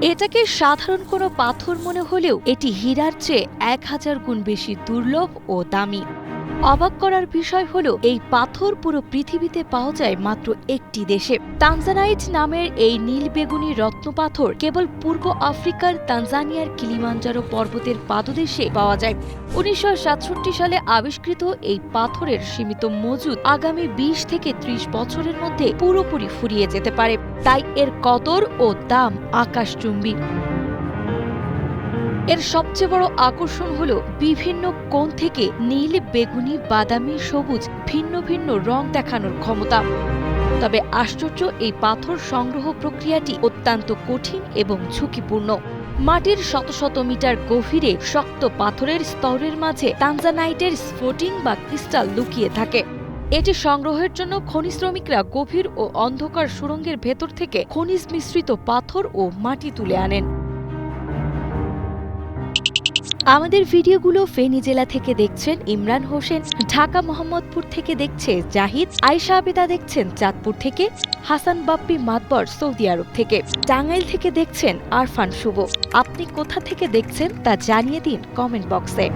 এটাকে সাধারণ কোনো পাথর মনে হলেও এটি হীরার চেয়ে 1000 গুণ বেশি দুর্লভ ও দামি। অবাক করার বিষয় হলো এই পাথর পুরো পৃথিবীতে পাওয়া যায় মাত্র একটি দেশে। তানজানাইট নামের এই নীল বেগুনি রত্ন পাথর কেবল পূর্ব আফ্রিকার তানজানিয়ার কিলিমাঞ্জারো পর্বতের পাদদেশে পাওয়া যায়। 1967 সালে আবিষ্কৃত এই পাথরের সীমিত মজুদ আগামী 20 থেকে 30 বছরের মধ্যে পুরোপুরি ফুরিয়ে যেতে পারে। তাই এর কদর ও দাম আকাশচুম্বী। এর সবচেয়ে বড় আকর্ষণ হল বিভিন্ন কোণ থেকে নীল, বেগুনি, বাদামি, সবুজ ভিন্ন ভিন্ন রং দেখানোর ক্ষমতা। তবে আশ্চর্য, এই পাথর সংগ্রহ প্রক্রিয়াটি অত্যন্ত কঠিন এবং ঝুঁকিপূর্ণ। মাটির শত শত মিটার গভীরে শক্ত পাথরের স্তরের মাঝে তানজানাইটের স্ফটিং বা ক্রিস্টাল লুকিয়ে থাকে। এটি সংগ্রহের জন্য খনি শ্রমিকরা গভীর ও অন্ধকার সুড়ঙ্গের ভেতর থেকে খনিজ মিশ্রিত পাথর ও মাটি তুলে আনেন। আমাদের ভিডিওগুলো ফেনী জেলা থেকে দেখছেন ইমরান হোসেন, ঢাকা মোহাম্মদপুর থেকে দেখছে জাহিদ, আয়েশা আবেদা দেখছেন চাঁদপুর থেকে, হাসান বাপ্পি মাতবর সৌদি আরব থেকে, টাঙ্গাইল থেকে দেখছেন আরফান শুভ। আপনি কোথা থেকে দেখছেন তা জানিয়ে দিন কমেন্ট বক্সে।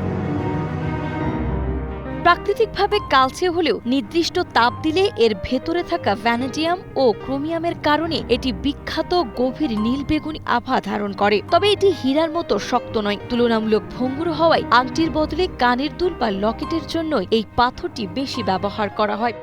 প্রাকৃতিকভাবে কালচে হলেও নির্দিষ্ট তাপ দিলে এর ভেতরে থাকা ভ্যানাডিয়াম ও ক্রোমিয়ামের কারণে এটি বিখ্যাত গভীর নীল বেগুনি আভা ধারণ করে। তবে এটি হীরার মতো শক্ত নয়, তুলনামূলক ভঙ্গুর হওয়ায় আংটির বদলে কানের দুল বা লকেটের জন্য এই পাথরটি বেশি ব্যবহার করা হয়।